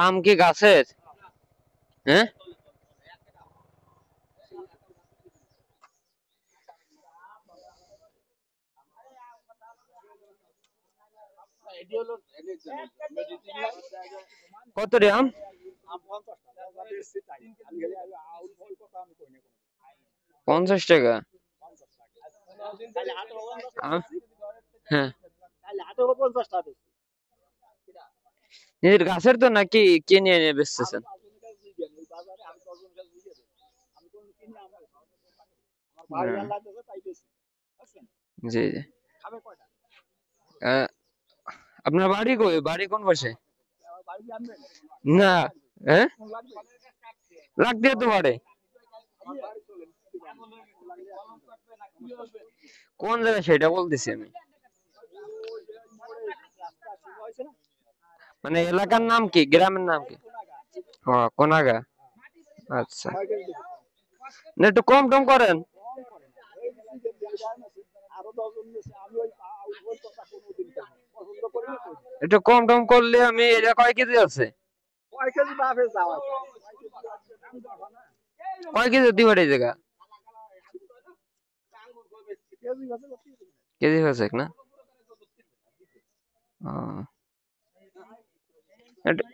আম কি গাছের? হ্যাঁ, কত রে আম? 50 টাকা? হ্যাঁ, নিজের গাছের তো নাকি কিনে এনে বেচতেছেন? জি জি। আহ, আপনার বাড়ি কই? বাড়ি কোন পাশে? না। হ্যাঁ, লাগতে তো পারে। কোন জায়গায় সেটা বলতেছি আমি। মানে এলাকার নাম কি, গ্রামের নাম কি? ও, কোনাগা। আচ্ছা, না একটু কম টম করেন। একটু কম টম করলে আমি, এটা কয় কেজি আছে? কয় কেজি দিবার এই জায়গা? কেজি হয়েছে না? ও, এটা-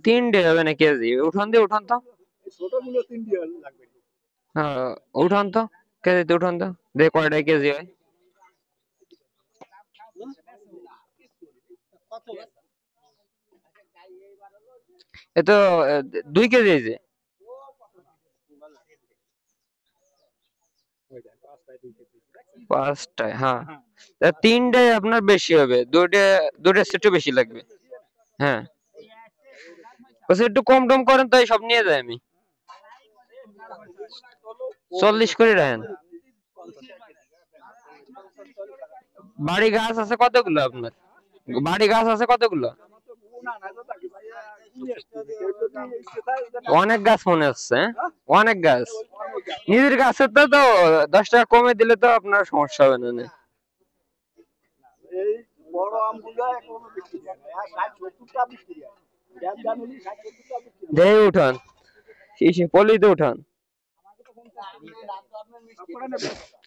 তিনটে হবে না কেজি? উঠান দিয়ে উঠান তো। হ্যাঁ, উঠান তো, কেজিতে উঠান তো, দেখে কয়টা কেজি হয়। এ তো 2 কেজি হয়েছে। পাঁচটায়, হ্যাঁ। তা তিনটায় আপনার বেশি হবে, দুইটা সেটও বেশি লাগবে। হ্যাঁ, বলছি একটু কম টম করেন, তাই সব নিয়ে যাই আমি। 40 করে রাখেন। বাড়ি গাছ আছে কতগুলো আপনার? বাড়ি গাছ আছে কতগুলো? অনেক গাছ মনে হচ্ছে, হ্যাঁ? অনেক গাছ। নিজের গাছের তো 10 টাকা কমে দিলে তো আপনার সমস্যা হবে না। দেই উঠান, পলিতে উঠান।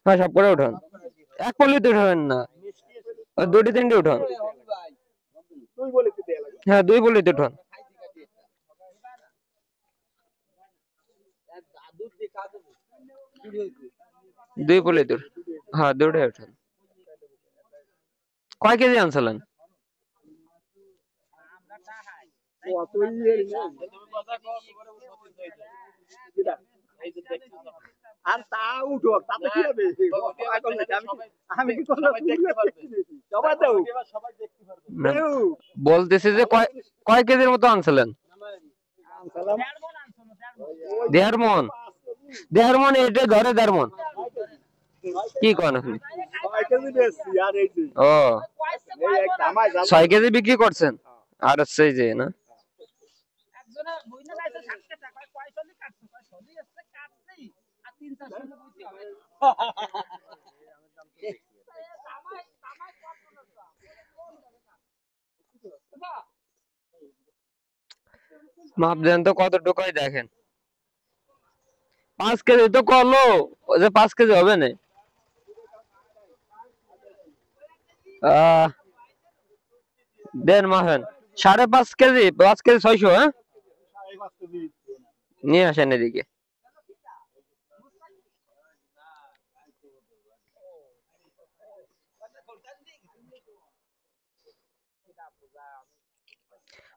হ্যাঁ, সব করে উঠান। এক পলিতে উঠাবেন না, দুটি তিনটে উঠান। হ্যাঁ, 2 পলিতে উঠান। দুই পলিতে হ্যাঁ, দুটাই উঠান। কয় কেজি আনছিলেন? বলতেছি যে কয় কেজির মতো আনছিলেন? 1.5 মণ? 1.5 মণ? এটা ধরে 1.5 মণ? কি করেন আপনি? ও, 6 কেজি বিক্রি করছেন? আর হচ্ছে এই যে না, মাপ দেন তো কতটুকু দেখেন। 5 কেজি তো করলো, ওই যে 5 কেজি হবে না। দেন মাহেন 5.5 কেজি, 5 কেজি 600। হ্যাঁ, নিয়ে আসেন এদিকে।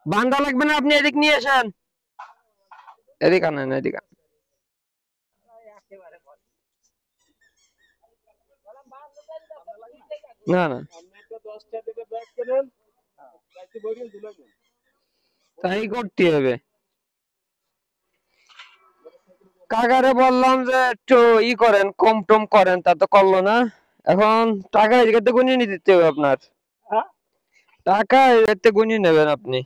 বান্দা লাগবে না, আপনি এদিক নিয়ে আসেন। এদিক আনেন, এদিক না না, তাই করতে হবে। কাকারে বললাম যে একটু ই করেন, কম টম করেন, তা তো করলো না। এখন টাকা এদিকে গুনিয়ে নিয়ে দিতে হবে আপনার। টাকা এতে গুনিয়ে নেবেন আপনি।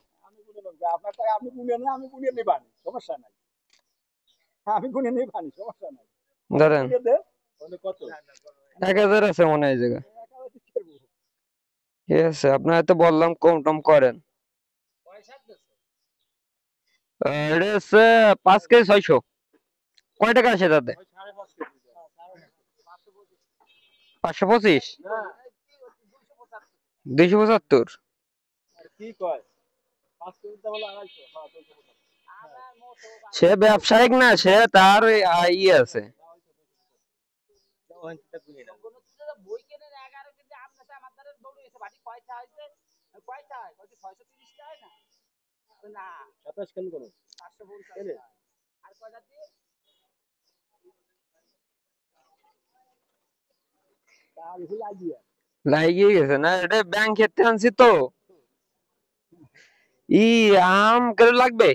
ধরেন 1000 আছে মনে হয় এই জায়গা। ঠিক আছে, আপনার তো বললাম কম টম করেন। এটা হচ্ছে 5 কেজি 600। কয় টাকা আছে তাতে? 525, 275। সে ব্যবসায়িক না, সে তার ওই ইয়ে আছে। লাগিয়ে গেছে না, এটা ব্যাংকের থেকে আনছি তো। ই আম কেন লাগবে?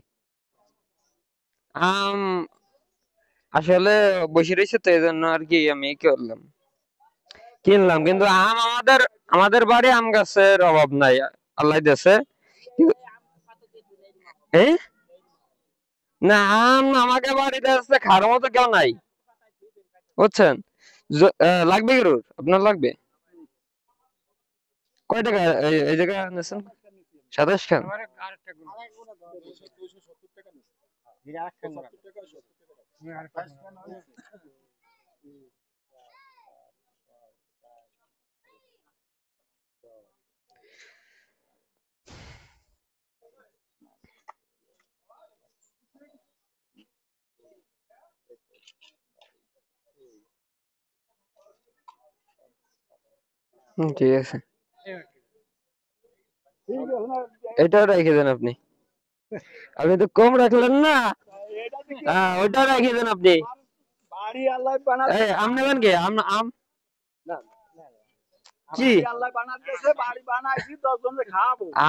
আম আসলে বসে রয়েছে তো, এই জন্য আর কি আমি কি করলাম, কিনলাম। কিন্তু আম আমাদের আমাদের বাড়ি আম গাছের অভাব নাই, আল্লাহ দিয়েছে। এ না, আম আমাকে বাড়িতে আসছে, খাওয়ার মতো কেউ নাই, বুঝছেন। লাগবে কি রোর? আপনার লাগবে? কয় টাকা এই জায়গা নিয়েছেন? 27 খান। ঠিক আছে, এটা রেখে দেন আপনি। আপনি তো কম রাখলেন না। ওইটা রেখে দেন আপনি। আম নেবেন কি? আম আম কি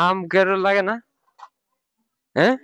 আম কেন লাগে না? হ্যাঁ,